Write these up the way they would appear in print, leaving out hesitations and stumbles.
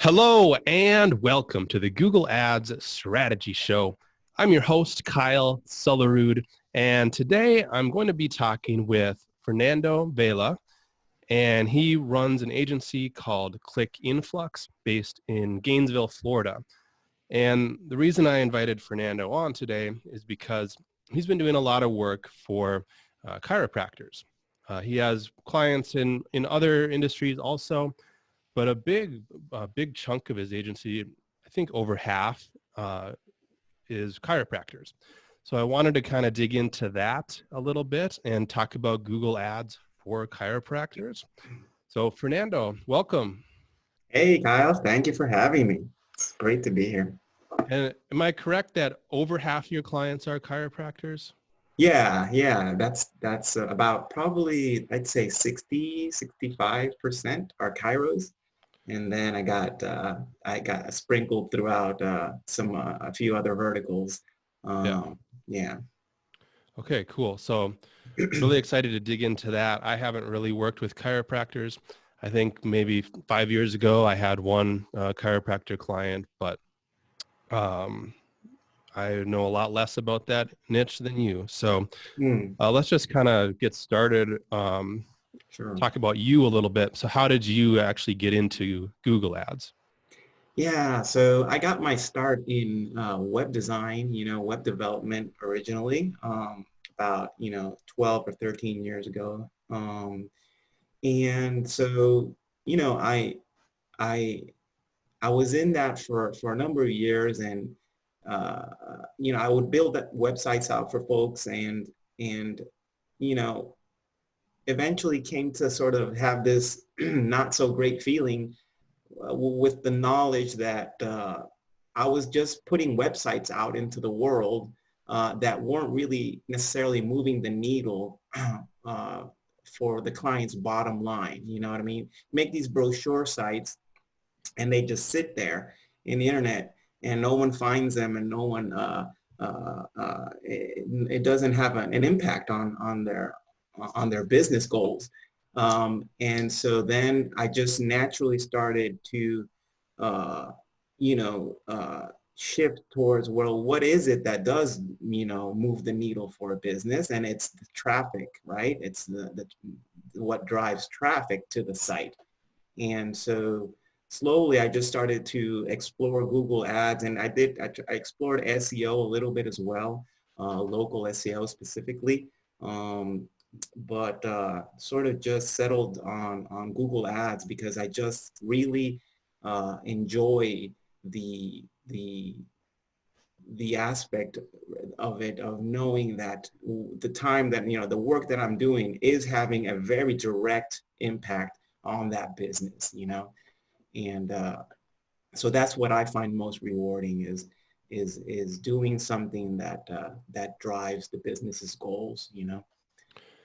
Hello and welcome to the Google Ads Strategy Show. I'm your host, Kyle Sullerud, and today I'm going to be talking with Fernando Vela, and he runs an agency called Click Influx based in Gainesville, Florida. And the reason I invited Fernando on today is because he's been doing a lot of work for chiropractors. He has clients in other industries also, but a big chunk of his agency, I think over half, is chiropractors. So I wanted to kind of dig into that a little bit and talk about Google Ads for chiropractors. So Fernando, welcome. Hey, Kyle, thank you for having me. It's great to be here. And am I correct that over half of your clients are chiropractors? Yeah, that's about probably I'd say 65% are Kairos, and then I got sprinkled throughout some a few other verticals. Yeah. Yeah. Okay, cool. So really excited to dig into that. I haven't really worked with chiropractors. I think maybe 5 years ago I had one chiropractor client, but um, I know a lot less about that niche than you. So Hmm, let's just kind of get started. sure. Talk about you a little bit. So how did you actually get into Google Ads? Yeah, so I got my start in web design, web development originally, about, 12 or 13 years ago. And so, you know, I I was in that for a number of years, and I would build websites out for folks, and you know, eventually came to sort of have this not so great feeling with the knowledge that I was just putting websites out into the world that weren't really necessarily moving the needle uh, for the client's bottom line. You know what I mean? Make these brochure sites and they just sit there in the internet and no one finds them and no one it doesn't have an impact on their business goals. And so then I just naturally started to uh, shift towards, well, what is it that does move the needle for a business? And it's the traffic, right? It's the what drives traffic to the site. And so slowly I just started to explore Google Ads, and I explored SEO a little bit as well, local SEO specifically. Um, but sort of just settled on Google Ads because I just really enjoy the the the aspect of it, of knowing that the time that the work that I'm doing is having a very direct impact on that business, and so that's what I find most rewarding is doing something that drives the business's goals.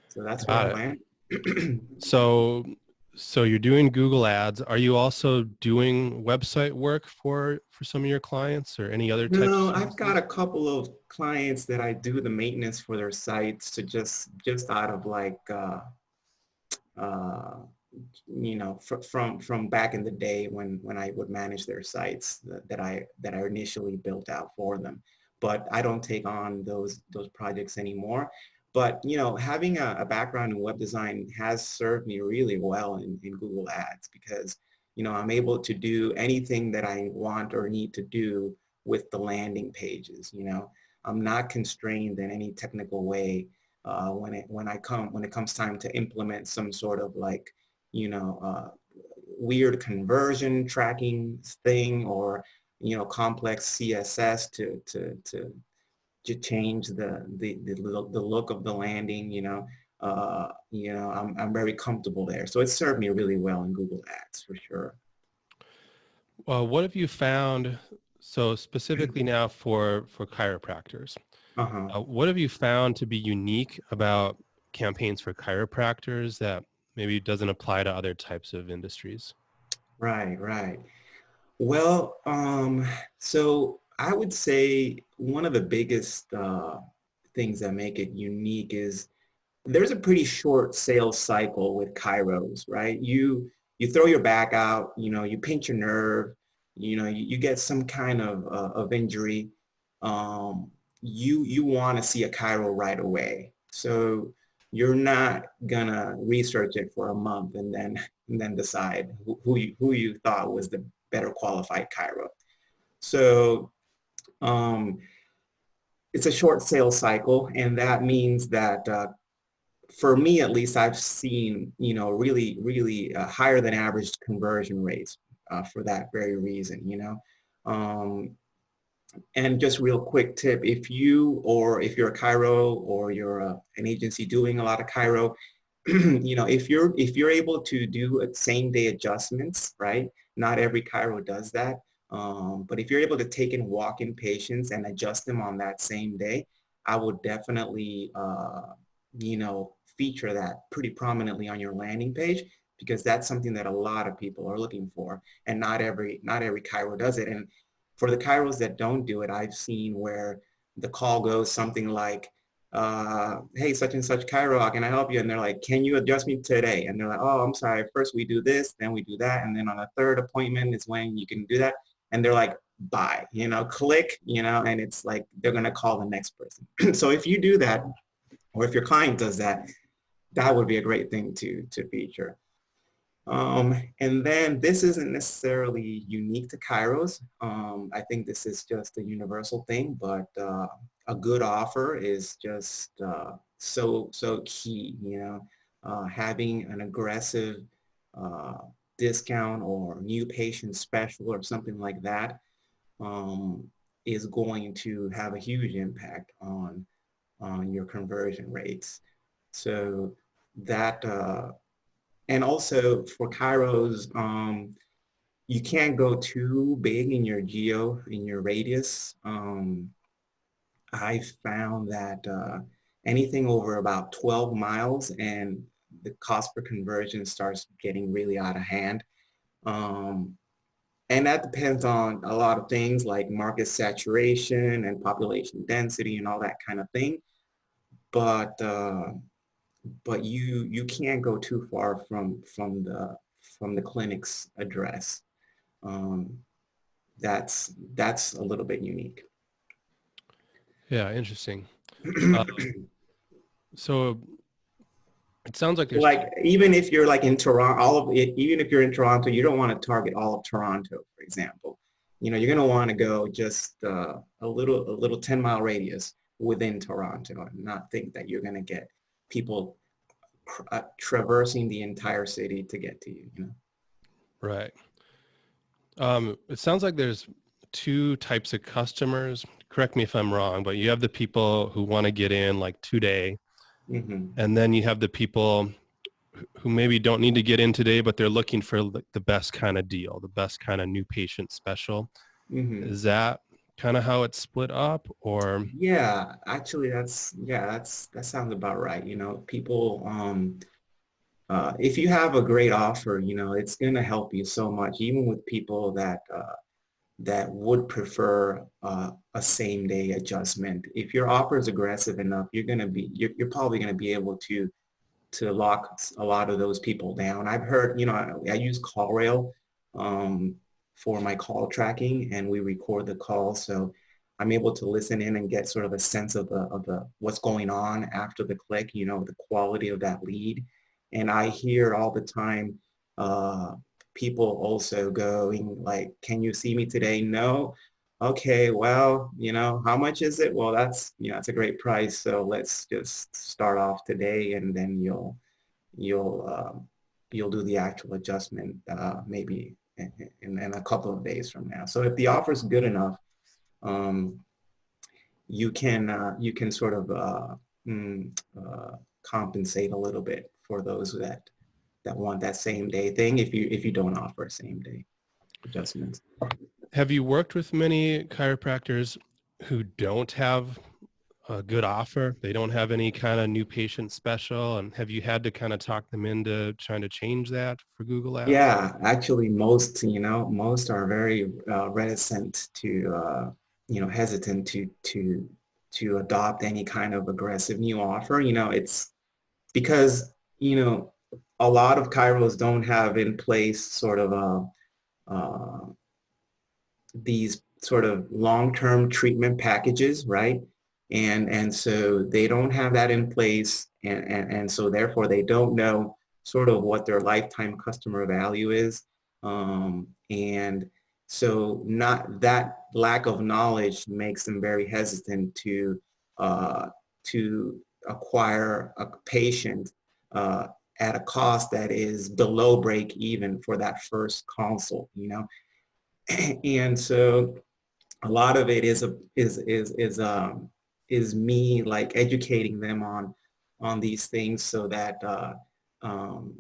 So that's where Got I it. land. So, so you're doing Google Ads. Are you also doing website work for some of your clients or any other types of No, I've got services? a couple of clients that I do the maintenance for their sites to just out of like uh, from back in the day when I would manage their sites that I initially built out for them. But I don't take on those projects anymore. But having a background in web design has served me really well in Google Ads because I'm able to do anything that I want or need to do with the landing pages. I'm not constrained in any technical way when it comes time to implement some sort of like weird conversion tracking thing, or complex CSS to change the look of the landing. I'm very comfortable there, so it served me really well in Google Ads for sure. Well, what have you found? So specifically now for chiropractors, Uh-huh. what have you found to be unique about campaigns for chiropractors that maybe doesn't apply to other types of industries? Right. Well, so I would say one of the biggest things that make it unique is there's a pretty short sales cycle with Kairos, right? You throw your back out, you pinch your nerve, you get some kind of injury, you want to see a chiro right away. So you're not gonna research it for a month and then decide who you thought was the better qualified chiro. So it's a short sales cycle, and that means that for me at least, I've seen really higher than average conversion rates for that very reason. Um, and just real quick tip, if you're a chiro or you're an agency doing a lot of chiro, if you're able to do same day adjustments, right? Not every chiro does that. But if you're able to take in walk-in patients and adjust them on that same day, I would definitely, feature that pretty prominently on your landing page, because that's something that a lot of people are looking for, and not every chiro does it. And for the chiros that don't do it, I've seen where the call goes something like, hey, such and such chiro, how can I help you? And they're like, can you adjust me today? And they're like, oh, I'm sorry, first we do this, then we do that, and then on a third appointment is when you can do that. And they're like, bye, click, and it's like they're gonna call the next person. So if you do that, or if your client does that, that would be a great thing to feature. And then this isn't necessarily unique to chiros. I think this is just a universal thing, but a good offer is just so key. Having an aggressive uh, discount or new patient special or something like that is going to have a huge impact on your conversion rates. So that and also for chiros, you can't go too big in your in your radius. I found that anything over about 12 miles and the cost per conversion starts getting really out of hand. Um, and that depends on a lot of things like market saturation and population density and all that kind of thing. But you can't go too far from the clinic's address. Um, that's a little bit unique. Yeah, interesting. So it sounds like So there's two. like even if you're like in Toronto, all of it, even if you're in Toronto, you don't want to target all of Toronto, for example. You're going to want to go just a little 10-mile radius within Toronto, and not think that you're going to get people traversing the entire city to get to you. Right. It sounds like there's two types of customers. Correct me if I'm wrong, but you have the people who want to get in like today, Mm-hmm. and then you have the people who maybe don't need to get in today, but they're looking for the best kind of deal, the best kind of new patient special. Mm-hmm. Is that kind of how it's split up, or? Yeah, actually, that sounds about right. People, if you have a great offer, it's gonna help you so much, even with people that would prefer a same day adjustment. If your offer is aggressive enough, you're probably gonna be able to lock a lot of those people down. I've heard, I use CallRail for my call tracking, and we record the call, so I'm able to listen in and get sort of a sense of the what's going on after the click, the quality of that lead. And I hear all the time people also going like, "Can you see me today?" "No." "Okay, well, how much is it?" "Well, that's a great price. So let's just start off today, and then you'll you'll do the actual adjustment maybe in a couple of days from now." So if the offer is good enough, um, you can sort of mm, compensate a little bit for those that want that same day thing if you don't offer a same day adjustments. Have you worked with many chiropractors who don't have a good offer? They don't have any kind of new patient special, and have you had to kind of talk them into trying to change that for Google Ads? Yeah, actually, most are very reticent to, hesitant to adopt any kind of aggressive new offer. It's because, a lot of chiros don't have in place sort of a, these sort of long-term treatment packages, right? And so they don't have that in place, and so therefore they don't know sort of what their lifetime customer value is. And so not that lack of knowledge makes them very hesitant uh, to acquire a patient at a cost that is below break even for that first consult, you know. And so a lot of it is me like educating them on these things um,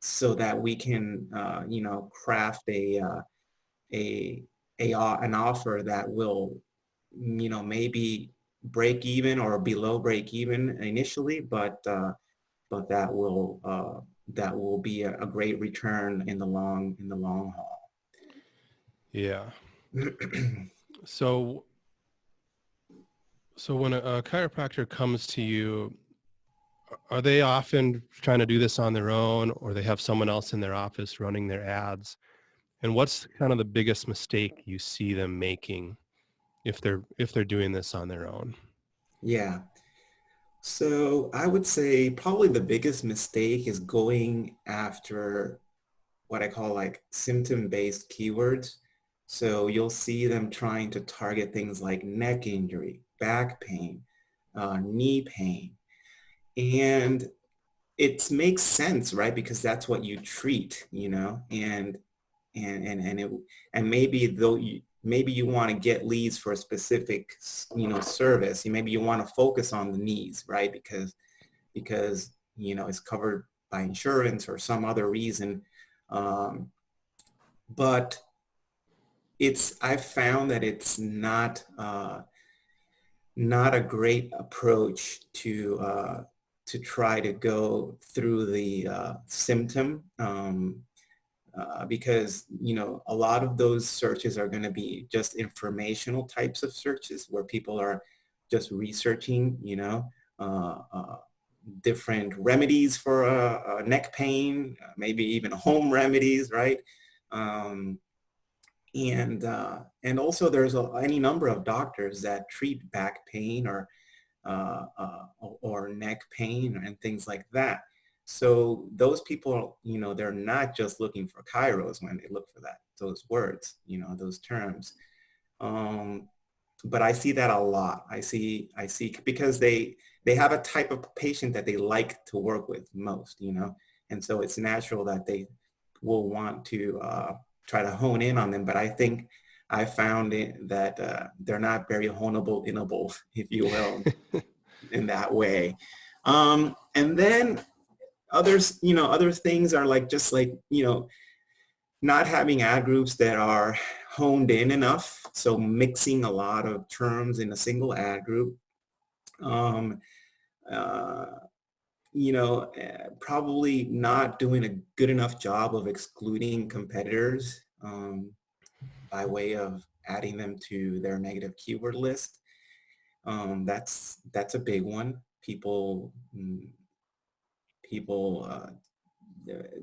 so that we can craft an offer that will maybe break even or below break even initially, but that will be a great return in the long haul. Yeah. So when a chiropractor comes to you, are they often trying to do this on their own, or they have someone else in their office running their ads? And what's kind of the biggest mistake you see them making if they're doing this on their own? Yeah. So I would say probably the biggest mistake is going after what I call like symptom-based keywords. So you'll see them trying to target things like neck injury, back pain, knee pain. And it makes sense, right? Because that's what you treat, you know, and maybe though maybe you want to get leads for a specific, service. Maybe you want to focus on the knees, right? Because it's covered by insurance or some other reason. Um, but I've found that it's not a great approach to try to go through the symptom, because a lot of those searches are going to be just informational types of searches where people are just researching uh, uh, different remedies for neck pain, maybe even home remedies, right? um, and also there's any number of doctors that treat back pain or neck pain and things like that. So those people, they're not just looking for chiros when they look for those words, those terms. Um, but I see that a lot. I see because they have a type of patient that they like to work with most, and so it's natural that they will want to try to hone in on them. But I think I found it that they're not very honeable, if you will, in that way. And then other things are like just like not having ad groups that are honed in enough. So mixing a lot of terms in a single ad group. Um, uh, Probably not doing a good enough job of excluding competitors by way of adding them to their negative keyword list. That's a big one. People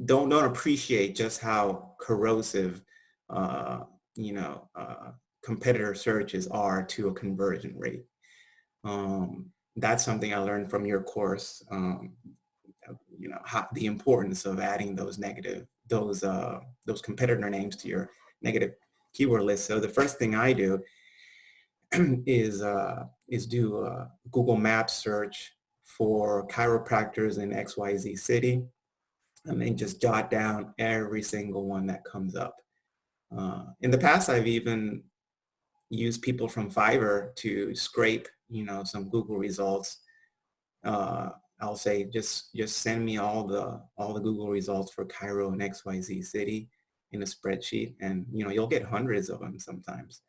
don't appreciate just how corrosive uh, you know uh, competitor searches are to a conversion rate. That's something I learned from your course. The importance of adding those competitor names to your negative keyword list. So the first thing I do is do a Google Maps search for chiropractors in XYZ city, and then just jot down every single one that comes up. In the past, I've even used people from Fiverr to scrape, some Google results. I'll say just send me all the Google results for Cairo and XYZ city in a spreadsheet, and you'll get hundreds of them sometimes.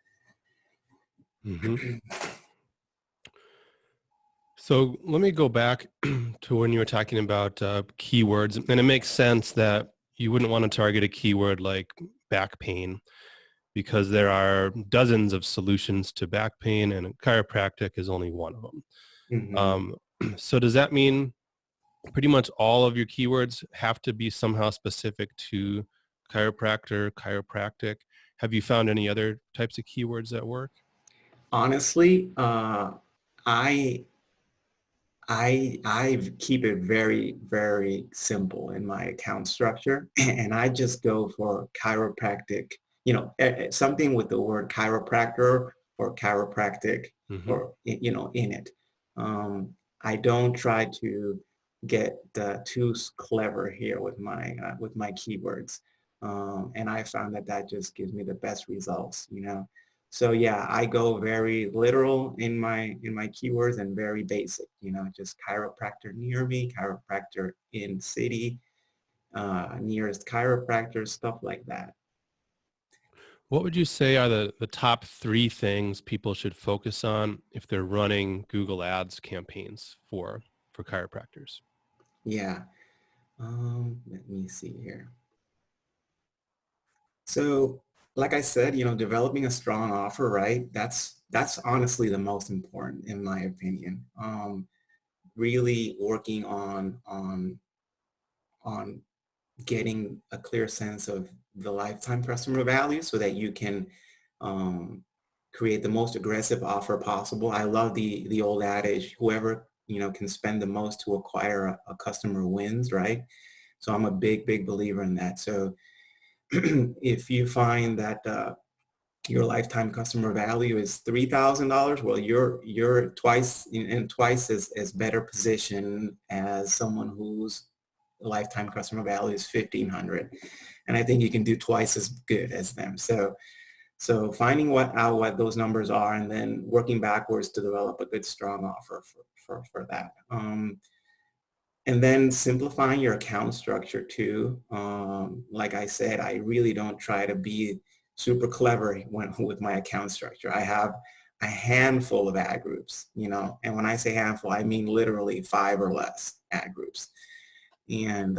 Mm-hmm. So let me go back to when you were talking about keywords, and it makes sense that you wouldn't want to target a keyword like back pain because there are dozens of solutions to back pain, and chiropractic is only one of them. Mm-hmm. So does that mean pretty much all of your keywords have to be somehow specific to chiropractor, chiropractic? Have you found any other types of keywords that work? Honestly, I I keep it very, very simple in my account structure, and I just go for chiropractic, something with the word chiropractor or chiropractic Hmm. or, in it. I don't try to get too clever here with my keywords. And I found that that just gives me the best results. So yeah, I go very literal in my keywords and very basic, just chiropractor near me, chiropractor in city, nearest chiropractor, stuff like that. What would you say are the top three things people should focus on if they're running Google Ads campaigns for chiropractors? Yeah. Let me see here. So like I said, developing a strong offer, right? That's honestly the most important in my opinion. Really working on getting a clear sense of the lifetime customer value so that you can um, create the most aggressive offer possible. I love the old adage, whoever can spend the most to acquire a customer wins, right? So I'm a big believer in that. So if you find that your lifetime customer value is $3,000, well, you're twice and twice as better positioned as someone whose lifetime customer value is 1,500, and I think you can do twice as good as them. So finding what those numbers are, and then working backwards to develop a good strong offer for that. And then simplifying your account structure too. Like I said, I really don't try to be super clever with my account structure. I have a handful of ad groups, and when I say handful, I mean literally 5 or less ad groups. And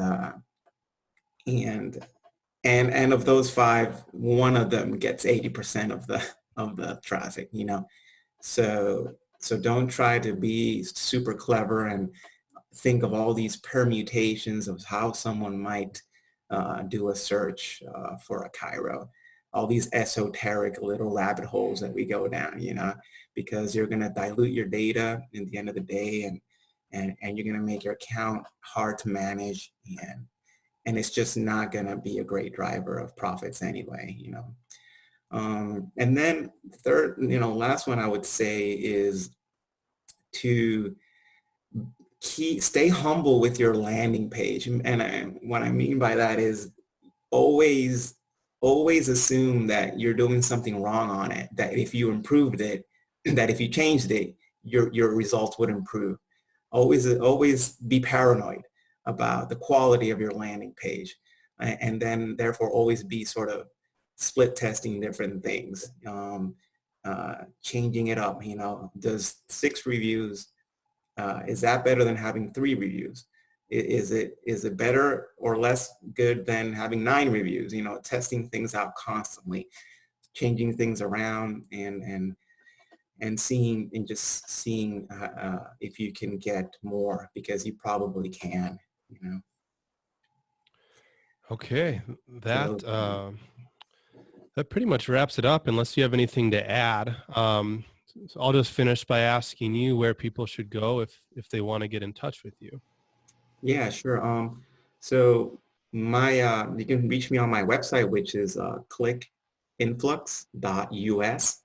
and and of those 5, one of them gets 80% of the traffic. So don't try to be super clever and think of all these permutations of how someone might do a search for a chiro, all these esoteric little rabbit holes that we go down, because you're going to dilute your data in the end of the day, and you're going to make your account hard to manage, and it's just not going to be a great driver of profits anyway. And then third, last one I would say is to stay humble with your landing page. And what I mean by that is always, always assume that you're doing something wrong on it, that if you improved it, that if you changed it, your results would improve. Always be paranoid about the quality of your landing page. And then therefore always be sort of split testing different things, changing it up. Does 6 reviews, is that better than having 3 reviews? Is it better or less good than having 9 reviews? Testing things out constantly, changing things around, and just seeing if you can get more, because you probably can. You know. Okay, So that that pretty much wraps it up. Unless you have anything to add, so I'll just finish by asking you where people should go if they want to get in touch with you. yeah, sure. So my you can reach me on my website, which is clickinflux.us.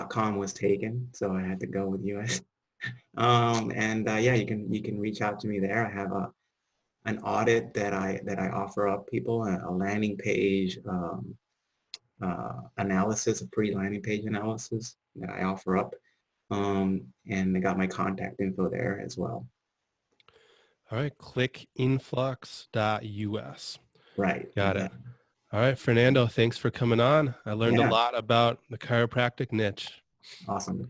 .com was taken, so I had to go with US. And yeah, you can reach out to me there. I have an audit that I offer up people, a landing page analysis, a pre-landing page analysis that I offer up, and I got my contact info there as well. All right, clickinflux.us. Right, Got it. exactly. All right, Fernando, thanks for coming on. I learned a Yeah, lot about the chiropractic niche. awesome.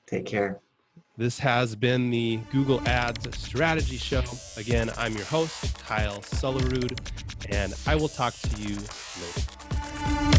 Take care. This has been the Google Ads Strategy Show. Again, I'm your host, Kyle Sullerud, and I will talk to you later.